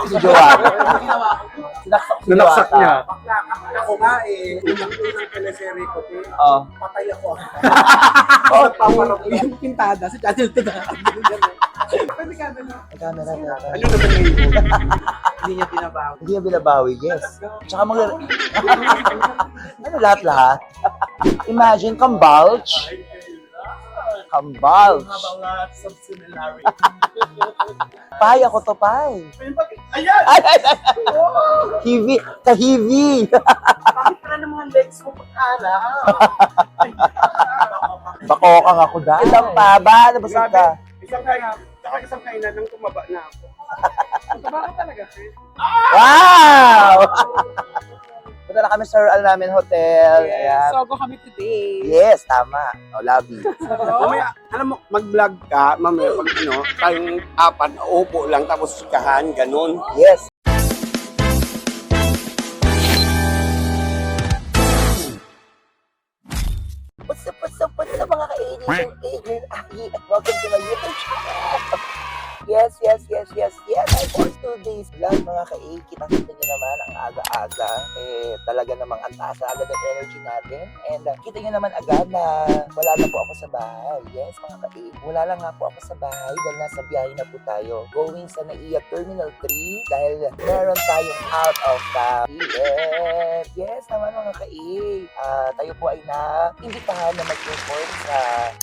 si Jowa. Nanaksak niya. Ako nga unang teleserye ko, Oh. patay ako. Oh, Yung pintada, si Channel to na. Pwede ka na. may camera na. Ano naman ngayon? Hindi niya tinabago. Hindi niya binabawi, yes. Tsaka ano lahat-lahat? Imagine, Kambalch. Kambalch. Mga sub-similarity. Pay ako to, pay. Ayan! Hivi, kahivi. Bakit pala ng mga legs mo pagkara? Bakokang ako dahil. Ilang pa ba? Nabasag ka? Isang kainan nang tumaba na ako. Tumaba ka talaga, sir. Wow! Punta na kami sa Royal namin hotel. Ayan. Sogo kami today. Yes, tama. O, lobby. Mamaya, alam mo, mag-vlog ka, mamaya pag tayong apat, upo lang, tapos sikahan, ganun. Yes. What's up mga ka-80s and Adrian Ahi and welcome to my YouTube channel. Yes. I for 2 days vlog mga ka-A. Kitang-kita nyo naman ang aga-aga. Talaga namang ang taas na agad ang energy natin. And kita nyo naman agad na wala na po ako sa bahay. Yes mga ka-A. Wala lang nga po ako sa bahay dahil nasa biyahe na po tayo. Going sa NAIA Terminal 3 dahil meron tayong out of town event. Yes naman mga ka-A. Tayo po ay na-imbitahan na mag-perform sa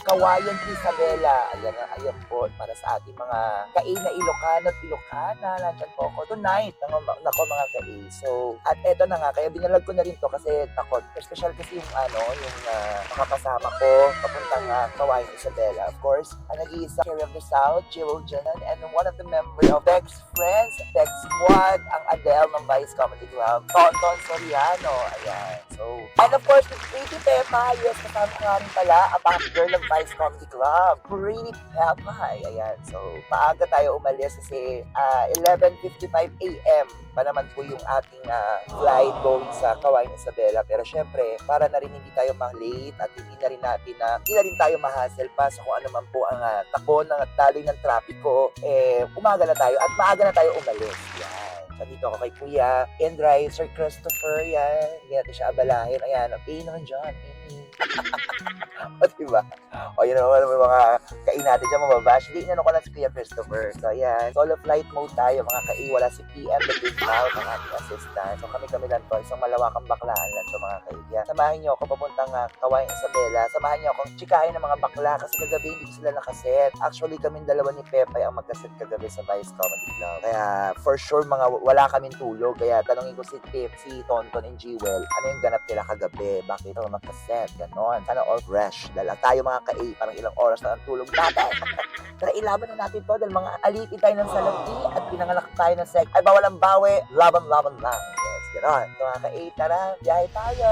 Kawayan Isabela. Ayan po para sa ating mga ka-A na Ilocano at Ilocana. Nandyan po ako tonight. Nako mga ka-A. So, at eto na nga, kaya binalag ko na rin to kasi takot. Special kasi yung makakasama ko papuntang Kawayan Isabela. Of course, ang nag-iisa Cherry of the South, Jewel Janan, and one of the members of Bex Friends, Bex Squad, ang Adele ng Vice Comedy Club, Tonton Soriano. Ayan. So, and of course, with Pretty Pepa, yes, kasama nga rin pala, ang back girl ng Vice Comedy Club, Pretty Pepa. Ayan. So, maaga tayo umalis kasi 11:55 a.m. pa naman po yung ating flight going sa Kawayan Isabela. Pero syempre, para na rin hindi tayo ma-late at hindi na rin tayo ma-hassle pa sa kung ano man po ang takbo ng daloy ng trapiko, umaga na tayo at maaga na tayo umalis. Yan. So, dito ako kay Kuya Endray, Sir Christopher, yan. Hindi natin siya abalahin. Ayan, naman dyan. O, diba? O, yun naman may mga kain natin dyan, mababash. Hindi, inano ko lang si Kuya Christopher. So, ayan. Solo flight mode tayo, mga kai. Wala si PM, the big mouth, ang ating assistant. So, kami lang to. Isang malawakang baklaan lang to, mga kai. Yan. Samahin niyo ako papuntang Kawayan Isabela. Samahan niyo akong tsikahin ng mga bakla kasi kagabi hindi ko sila nakaset. Actually, kaming dalawa ni Pepe ang magkaset kagabi sa Vice Comedy Club. Kaya, for sure, wala kaming tulog. Kaya, tanongin ko si Pep, si Tonton and Jewel, ano yung ganap nila kagabi? Bakit ako magkaset? Ganon. Sana all fresh. Dahil tayo mga ka-A, parang ilang oras na ang tulog natin. Tara, ilaban na natin to dahil mga aliti tayo ng salapi at pinanganak tayo ng sek. Ay, bawal ang bawi. Laban lang. Yes, ganon. So, mga ka-A, tara, biyahe tayo.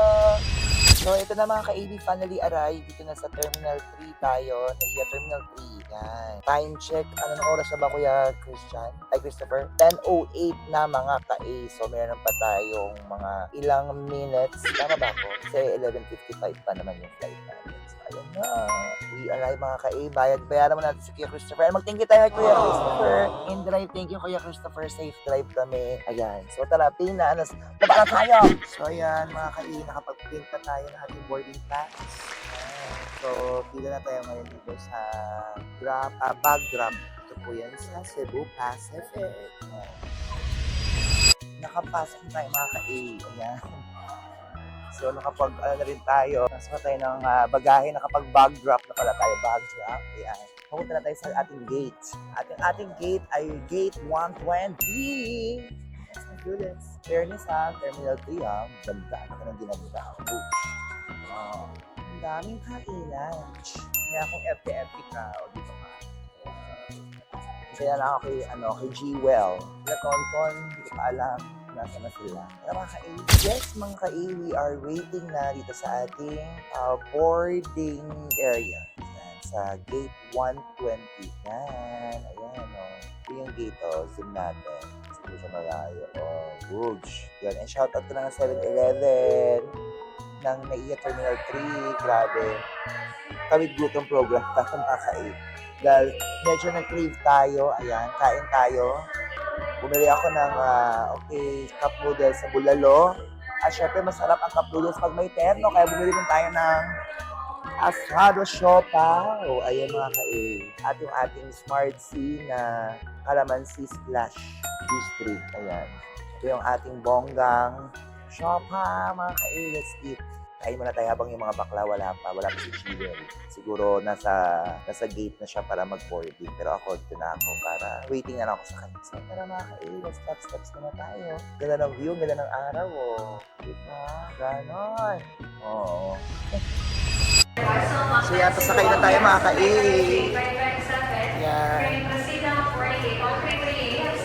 So, ito na mga ka-A, finally arrived. Dito na sa Terminal 3 tayo. NAIA Terminal 3. Yan. Time check. Anong oras na ba, Kuya Christian? Ay, Christopher? 10:08 na mga ka-A. So, meron pa tayong mga ilang minutes. Tama ba ako? Kasi 11:55 pa naman yung flight natin. So, ayun na. We arrive mga ka-A. Bayaran mo natin si Kuya Christopher. Mag-thank you tayo kay Kuya Christopher. In drive, thank you Kuya Christopher. Safe drive kami. Ayan. So, tara, pinanas. Baba na tayo! So, ayan mga ka-A. Nakapag-print na tayo ng ating boarding pass. So, pila na tayo ngayon dito sa bag drop. Ito po yan sa Cebu Pacific. Nakapasok na tayo mga ka-A. Ayan. So, na rin tayo. Nasa tayo ng bagahe. Nakapag-bag drop na pala tayo. Bag drop. Ayan. Pumunta na tayo sa ating gate. Ating gate ay gate 120. Yes, my goodness. Fairness Terminal 3 Ganda. Ano ka nang ginagawa? Ang daming kainan. Kaya kung FTFT ka, o dito ka. Kaya lang ako kay G-Well. Kaya Tonton, hindi ko pa alam nasa na sila. Kaya mga ka-A, yes mga ka-A, we are waiting na dito sa ating boarding area. Yan, sa gate 120. Yan, ayan Ito yung gate, zoom natin. Hindi siya malayo. Rouge. Yan, and shoutout ko na ng 7-Eleven. Ng NAIA Terminal 3, grabe. Kami gutom program tayo mga ka-A. Dahil medyo nag-crave tayo, ayan, kain tayo. Bumili ako ng, cup noodles sa Bulalo. At syempre, masarap ang cup noodles pag may terno. Kaya bumili din tayo ng asado siopaw. Ayan mga at yung ating Smart C na calamansi splash juice drink. Ayan. Ito yung ating bonggang siopaw mga let's eat. Kain muna tayo habang yung mga bakla wala pa si Chiwel. Siguro nasa gate na siya para mag-boarding. Pero ako, dito na ako para waiting na ako sa kanya. So tara mga let's steps muna tayo. Ganda ng view, ganda ng araw, oh. Diba? Ganon. Oo. So yan, pasakay na tayo mga Yan.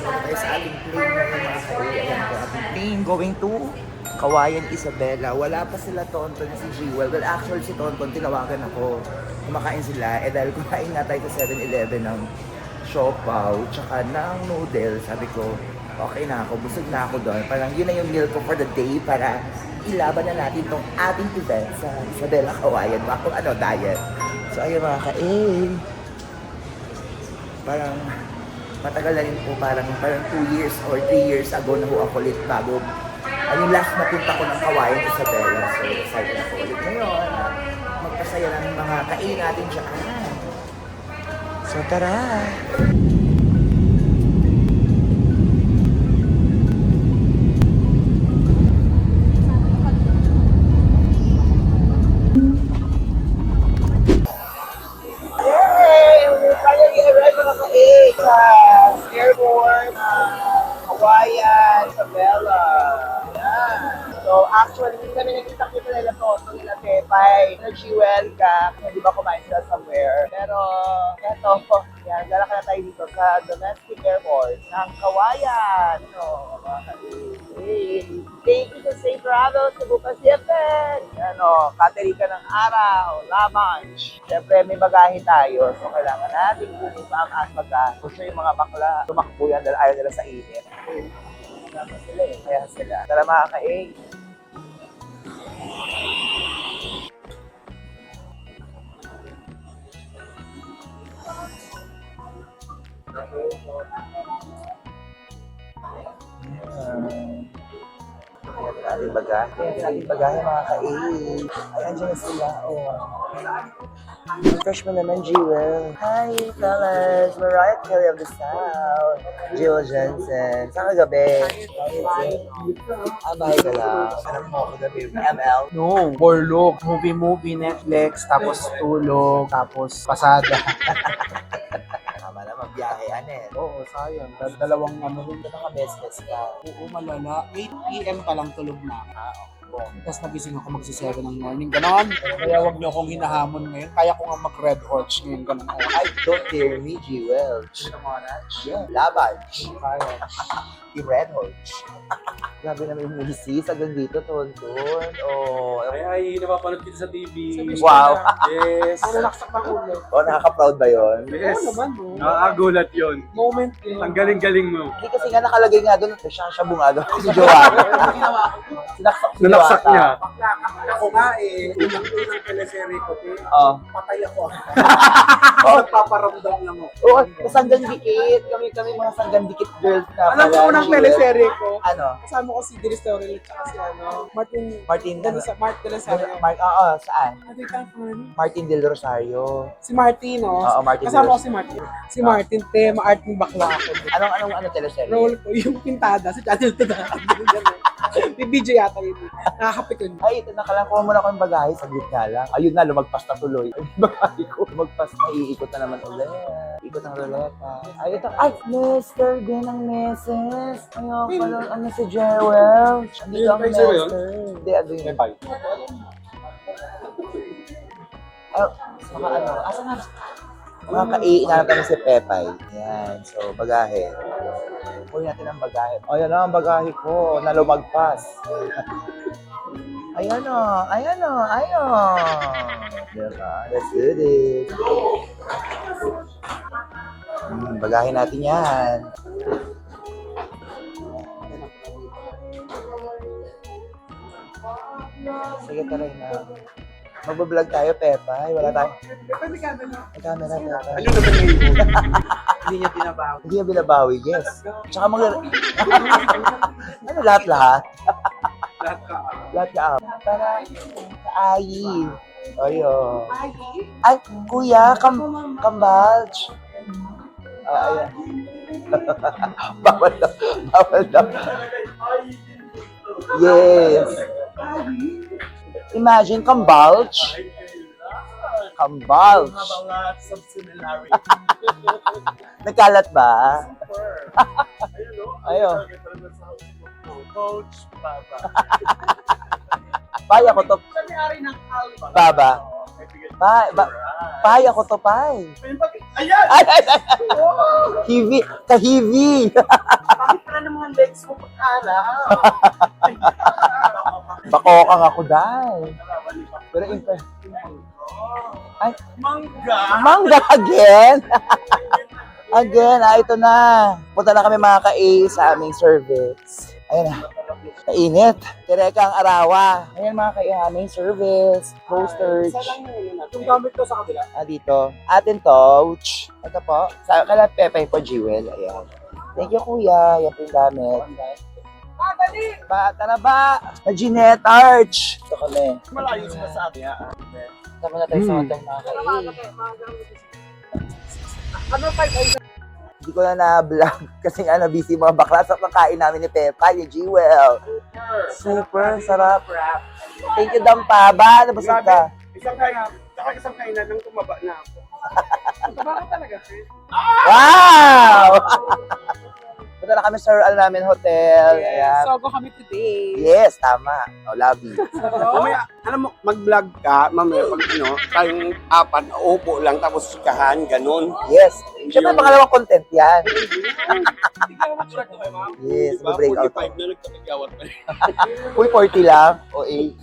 Tayo sa ating plane ngayon mga Ayan po, ating plane going to Kawayan, Isabela. Wala pa sila Tonton si Jewel. Well, actually si Tonton, tinawagan ako. Kumakain sila. Dahil kumain nga tayo sa 7-Eleven ng siopaw, tsaka ng noodles. Sabi ko, okay na ako. Busog na ako doon. Parang yun na yung meal ko for the day para ilaban na natin tong ating event sa Isabela, Kawayan. Kung diet. So, ayun mga parang matagal na rin po. Parang 2 years or 3 years ago na po ako ulit bago yung last na punta ko ng Kawayan, Isabela. So, excited ako ulit ngayon. Magpasaya ng mga kain natin dyan. So, tara! Yay! Finally arrived mga sa airport, Kawayan, Isabela. So, actually, hindi kami nakita-kita nila nila Pepay, na Jewel ka, di ba kumain sila somewhere. Pero, eto, yan, dala ka na tayo dito sa domestic airport ng Kawayan. So, thank you sa safe travels sa Bukas Pacific. Kateri ka ng araw, lunch. Siyempre, may bagahe tayo. So, kailangan natin kunin pa ang bagahe. Kasi yung mga bakla, tumakbo yan dahil ayaw nila sa init. Kaya sila. Tara mga ating bagahe mga Ayan dyan na sila. Freshman naman, Jewel. Hi, fellas. Mariah Carey of the South. Jewel Jensen. Saan ka gabi? Bahay ka lang. Alam mo ako gabi. ML? No, Borlog. Movie, Netflix, tapos tulog, tapos pasada. Tama naman, biyahe, Anet. Oo, sayang. Dalawang rin. Mga best ka. Oo, malala. 8 p.m. pa lang tulog na. Tapos nagising ako magsi-7 ng morning. Ganon. Kaya wag niyo akong hinahamon ngayon. Kaya ko nga mag-red horse ngayon. Ganon. Ay, don't dare me, Jewel. Yeah, laban. Kaya. Yung Red Horse. Grabe naman yung misis. Hanggang dito, Tonton. Ay, napapanood kita sa TV. Wow. Yes. Nakaksak ng ulo. Nakaka-proud ba yun? Yes. Oo naman, no. Nakakagulat yun. Moment yun. Ang galing-galing mo. Hindi kasi nga nakalagay nga doon, siya bungado. Si Joanna. Nalaksak niya. Ako nga unang teleserye ko, patay ako. Paparamdam lang ako. Oo, sanggan dikit. Kami mga sanggan dikit girls na. Alam mo, unang teleserye ko, Ano? kasama ko si Dennis Torrel at saka si Martin Del Rosario. Saan? Ano yung pangalan? Martin Del Rosario. Si Martin, no? Oo, Martin Kasama Del ko si Martin. Si Martin, maarting bakla ako. Anong teleserye? Role ko, yung pintada, si Channel to May BJ yata yun. Nakakapikon. Ay, ito nakakuha mo na ako ng bagahe. Saglit nga lang. Ayun na, lumagpas na tuloy. Ay, bagahe ko. Lumagpas na, iikot na naman ulit. Ikot ng ruleta. Ay, ito. Ay, Mr. din ang Mrs. Ano si Jewel? Hindi ang May Jewel? Mr. Hindi, ano yun? May bike. Saka asan na? Mga kaiinanap namin si Pepay. Yan, so bagahe. Kunin natin ang bagahe. Ayan na ang bagahe ko, na lumagpas. Ayan o. Diba? Let's do this. Bagahe natin yan. Sige, taray na. Magbablog tayo, Pepa. Wala tayo. May camera. May camera, Pepa. Ano naman yun? Hindi niya binabago. Hindi niya binabawi, yes. Tsaka ano, lahat-lahat? Lahat ka. Lahat ka. Para kaayi. Ayo. Ay, kuya, kambalch. Ayan. Bawal daw. Bawal daw. Yes. Imagine, kambalch. Kambalch. Lots of similarity. Nagkalat ba? Ayo. Coach Baba. Paya ko to. May-ari ng Alba. Baba. Paya ko to, pay. Ayan! Ay, ay, ay. Hivi. Kahivi. Bakit pala ng mga legs mo pagkala? Bakokang ako dahil. Pero ay, Mangga! mangga again. Again, ito na. Punta na kami mga ka-A sa aming service. Ayan na. Kainit. Tireka ang arawa. Ayan mga ka-A, aming service. Posters. Yung gamit ko sa kabila. Dito. Atin to. Ito po. Sa kala Pepe po, Jewel. Ayan. Thank you, kuya. Yan po yung gamit. Tara ba? Na Jeanette Arch. Ito kami. Malayo sila sa atin. Tama na tayo sa hotel mga ka-A. Ano 5 Hindi ko na na-vlog kasi nga busy mga bakla sa pagkain namin ni Pepa, ni Jewel. Super sarap. Thank you, Dampaba. Nabusog ka. Isang kainan nang tumaba na ako. Bakit talaga, Chris? Wow! Punta na kami sa Royal namin hotel. Ayan. So, go kami today. Yes, tama. Lobby. Mamaya, alam mo, mag-vlog ka, mamaya pag tayong apat, upo lang, tapos sikahan, ganun. Yes. Siyempre, pangalawang content yan. Hindi ka naman check kay ma'am. Yes, Diba? mag-break out. 45 na nagkakagawat pa rin. Uy, 40 lang. O 8.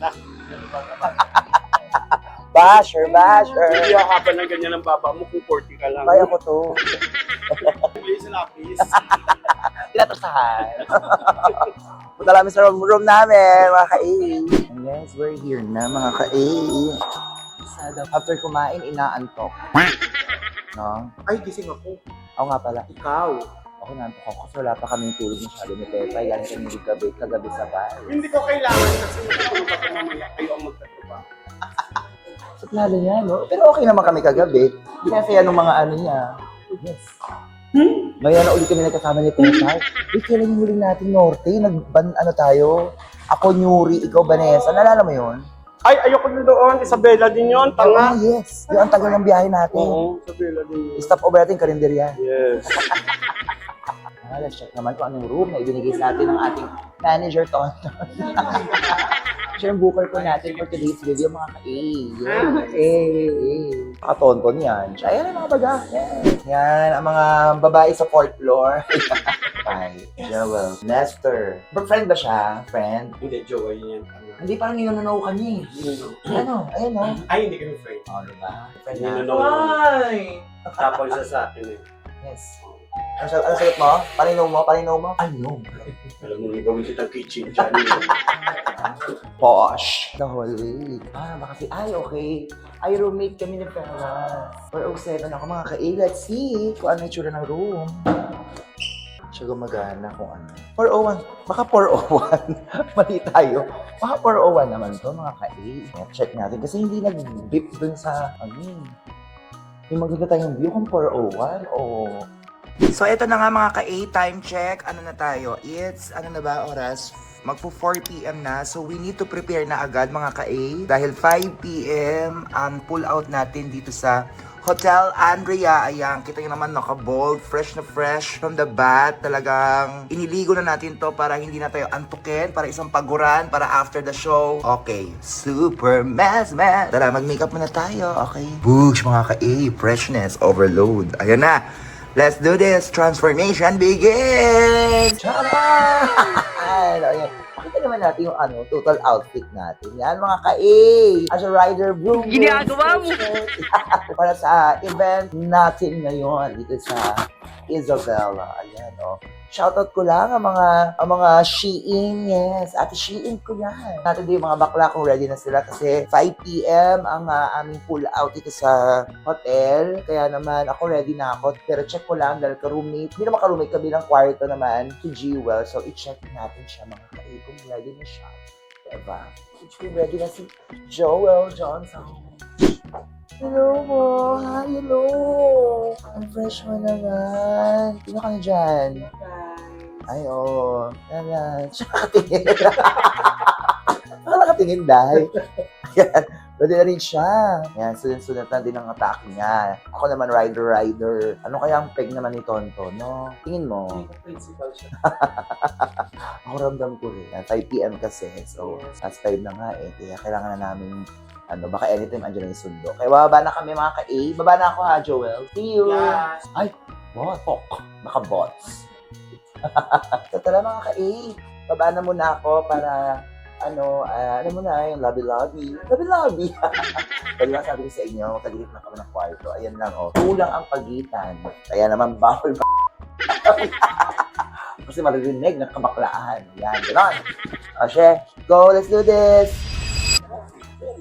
Basher, basher. Hindi habang ng ganyan ang baba mo kung 40 ka lang. Kaya ko to. Please, lapis. Tinatasahan. Punta namin sa room namin, mga ka-A. And yes, we're here na, mga ka-A. After kumain, inaantok. No? Ay, gising ako. Ako nga pala. Ikaw. Ako nantok ako kasi wala pa kaming tulog masyado ni Pepa. Yan kami kagabi sa bahay. Hindi ko kailangan kasi matulog ako mamaya. Kayo ang magtatrabaho. So, plano niya, no? Pero okay naman kami kagabi. Pinasaya ng mga ano niya. Yes. Ngayon na ulit kami nagkasama ni Pepa. Uy, kailan yung huli natin, Norte? Ano tayo? Ako, Nuri, ikaw, Vanessa. Nalala mo yun? Ay, ayoko na doon. Isabela din yun. Tanga. Oh, yes. Yung ang tagal ng biyahe natin. Oo, Isabela din yun. Stop over natin, karinderya. Yes. Let's check naman kung anong room na ibinigay sa atin ng ating manager, Tonton. Siya yung booker po natin for today's video, mga ka-A. Katonton yan. Ayan ang mga baga. Yan, ang mga babae sa 4th floor. Hi, Joel. Nestor. Friend ba siya? Friend? Hindi, Joey yan. Hindi, parang ninunanaw kami. Ano? Ayun, no? Ay, hindi kami friend. Oh, diba? Friend na. Ay! Tapos siya sa akin eh. Yes. Ano sagot mo? Paninaw mo? Paninaw mo? Ano? Alam mo, gawin kitang kitchen dyan. Posh. The whole week. Baka si, okay. Ay, roommate kami ni Ferra. 407 ako mga ka-A. Let's see kung ano yung tsura ng room. Siya gumagana kung ano. 401. Baka 401. Mali tayo. Baka 401 naman to mga ka-A. Check natin kasi hindi nag-beep dun sa yung maganda tayong view kung 401 o... So, ito na nga mga ka-A, time check. Ano na tayo? It's, ano na ba, oras? Magpo 4 p.m. na. So, we need to prepare na agad mga ka-A. Dahil 5 p.m. ang pull out natin dito sa Hotel Andrea. Ayan, kita nyo naman naka-bold, fresh na fresh from the bath. Talagang iniligo na natin to para hindi na tayo antukin, para isang paguran, para after the show. Okay, super mess. Tara, mag-makeup muna tayo. Okay. Boosh mga ka-A, freshness, overload. Ayan na. Let's do this! Transformation begins! Charan! Ayan. Pakita naman natin yung total outfit natin. Yan mga ka-A! As a rider, boom! Ginagawa mo! Para sa event natin ngayon dito sa Isabella. Ayan, oh. Shoutout ko lang ang mga Shein, yes. Ate Shein ko yan. Natin din yung mga bakla kung ready na sila kasi 5 p.m. ang aming pull out dito sa hotel. Kaya naman ako ready na ako. Pero check ko lang dahil ka-roommate. Hindi naman ka-roommate, kabilang kwarto naman si Jewel. So i-check natin siya mga kaig kung ready na siya. Diba? Ready na si Joel Johnson. Hello mo. Hi, hello. Ang fresh mo naman. Sino ka na dyan? Ay, oo. Tara. Siya nakatingin. Baka nakatingin dahil. Ayan. Pwede na rin siya. Ayan, sunod-sunod na din ang atake niya. Ako naman, rider. Ano kaya ang peg naman ni Tonto, no? Tingin mo. Principal siya. Ako ramdam ko rin. 5 p.m. kasi. So, last 5 na nga eh. Kaya kailangan na namin baka anytime andyan na yung sundo. Kaya bababa na kami mga ka-A. Baba na ako ha, Joel. See you! Yes. Ay, botok. Naka-bots. So, tara mga ka-A. Baba na muna ako para, ano mo na, yung lobby-lobby. Lobby-lobby! Kaya lang sabi ko sa inyo, magkagilip na kami ng kwarto. Ayan lang, oh. Kulang ang pagitan. Kaya naman, bawal ba? Kasi maririnig ng kabaklaan. Yan, gano'n. Ashe, go, let's do this!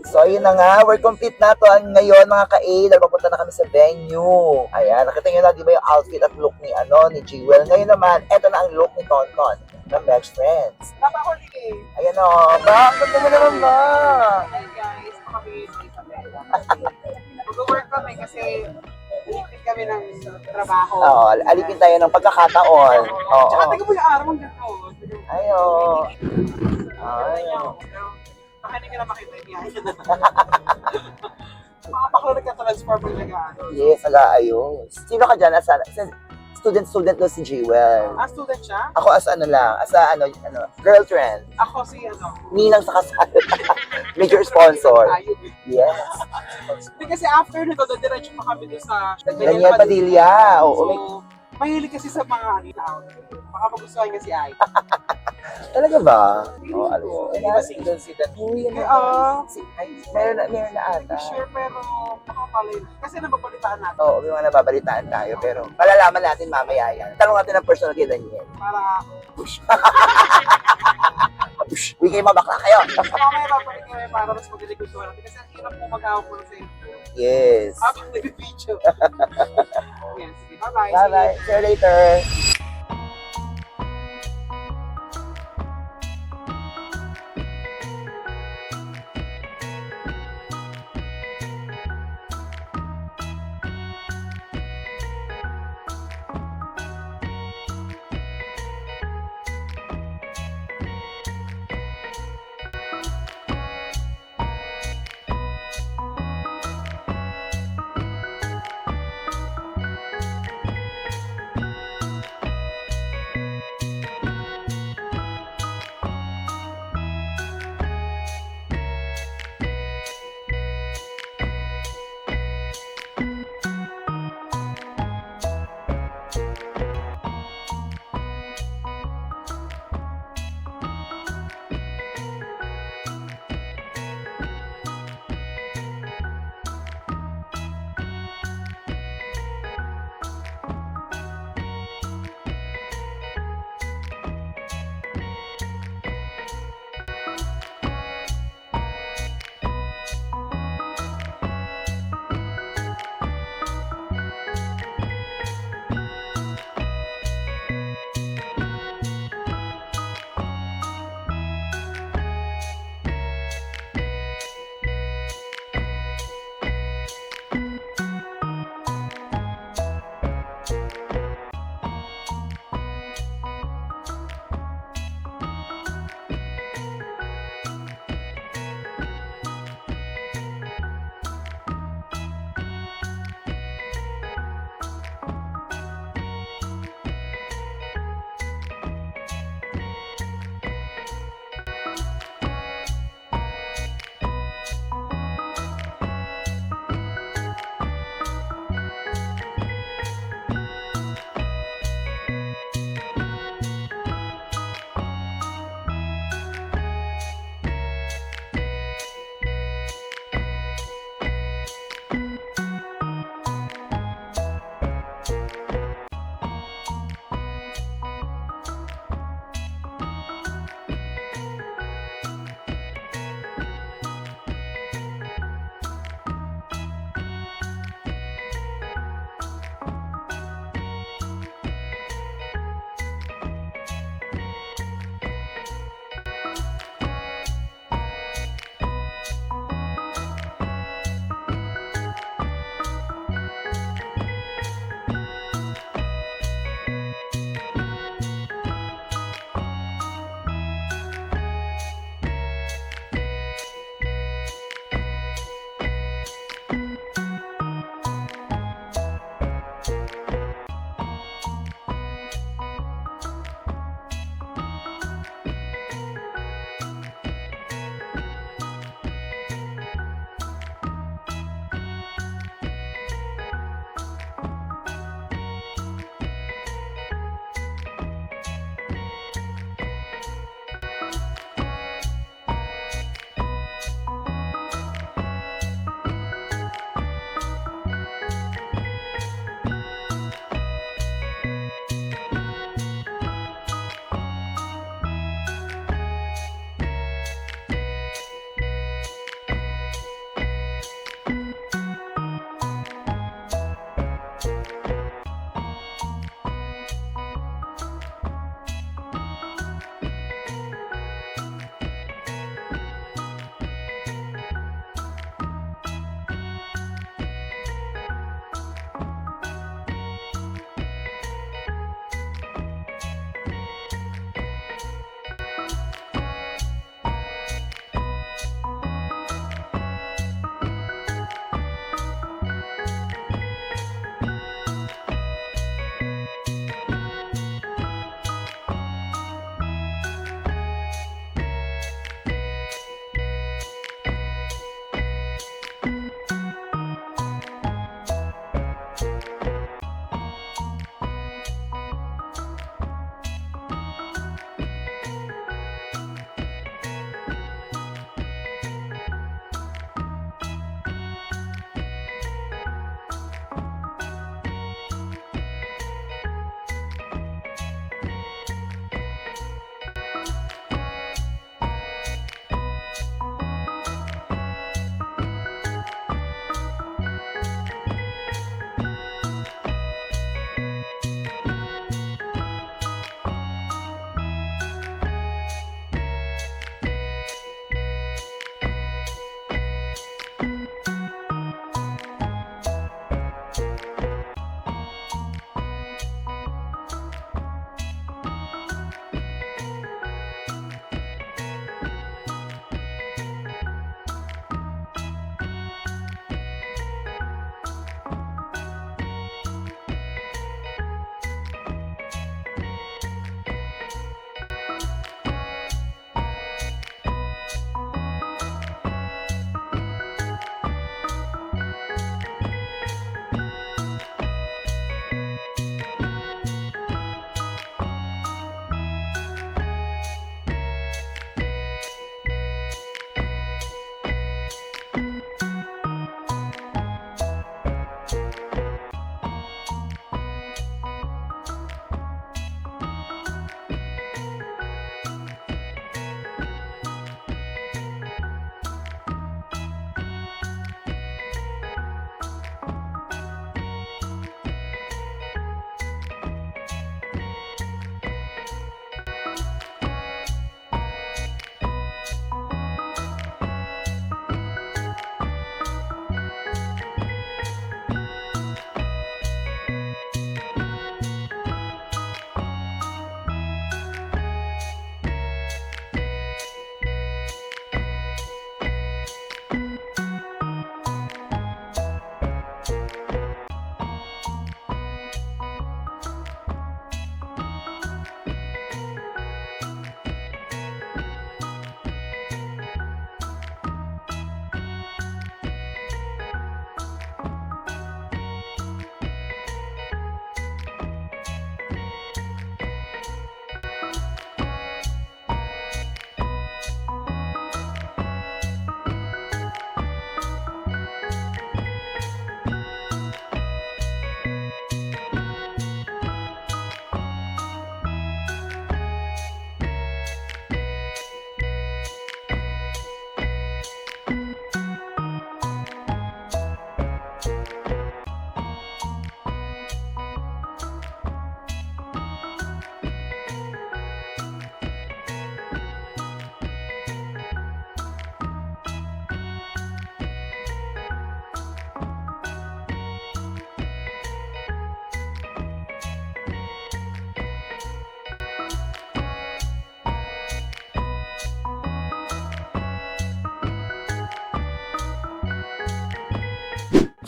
So, yun na nga. We're complete na to ngayon, mga ka-A. Dahil papunta na kami sa venue. Ayan, nakita nyo na, di ba yung outfit at look ni Jewel. Ngayon naman, eto na ang look ni Tonton ng Best Friends. Napaka-holiday. Ayan o. Ba, ang ganda mo naman ba? Hi guys, kami sa Isabela. Mag-work kami kasi alipin kami ng trabaho. Oo, alipin tayo ng pagkakataon. Oo. Tsaka taga mo yung araw ng gato. Ayo. Ayo. Baka hindi ka na makita yung biyahe na. Mga bakla nagka-transform yung nag-ano. Yes, nag-aayos. Sino ka dyan? Student daw si Jewel. Student siya? Ako as girlfriend. Ako si Ninang sa kasal. Major sponsor. Ayun. Yes. Hindi kasi after nito, diretso pa kami doon sa Daniel Padilla. Oo, So, mahilig kasi sa mga outfit. Baka magustuhan niya si Ai. talaga ba? Oo, Hindi ba single si Dan? Uy, meron na ata. Sure, pero makapalay. Kasi nababalitaan natin. Oo, may mga nababalitaan tayo, pero malalaman natin mamaya yan. Tanong natin ang personal kay Daniel. Para Uy, kayo mabakla kayo. mamaya babalik kami para mas magdiligustuhan natin. Kasi ang hirap mo mag-awak mo sa inyo. Yes. Habang nag-video. Yes, sige. Bye-bye. Bye-bye. See you later.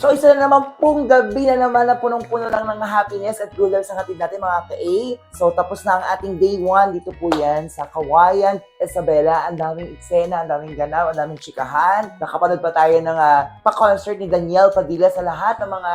So isa na naman pong gabi na naman na punong-puno lang ng happiness at good vibes ang hatid natin mga ka-A. So tapos na ang ating day 1 dito po yan sa Kawayan, Isabela. Ang daming eksena, ang daming ganap, ang daming chikahan. Nakapanood pa tayo ng pa-concert ni Daniel Padilla sa lahat ng mga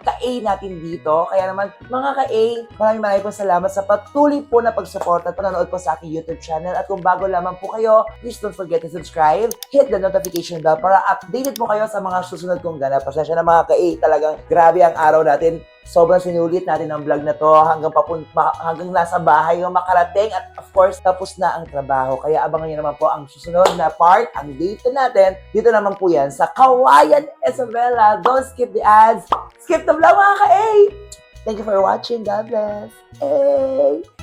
ka-A natin dito. Kaya naman mga ka-A, maraming pong salamat sa patuloy po na pag-support at panonood po sa aking YouTube channel. At kung bago lamang po kayo, please don't forget to subscribe, hit the notification bell para updated po kayo sa mga susunod kong ganap. Pasensya na mga ka-A, talagang grabe ang araw natin. Sobrang sinulit natin ang vlog na to hanggang nasa bahay yung makarating at of course tapos na ang trabaho. Kaya abangan nyo naman po ang susunod na part, ang date natin. Dito naman po yan sa Kawayan, Isabela. Don't skip the ads. Skip the vlog mga ka-A. Thank you for watching. God bless. Hey!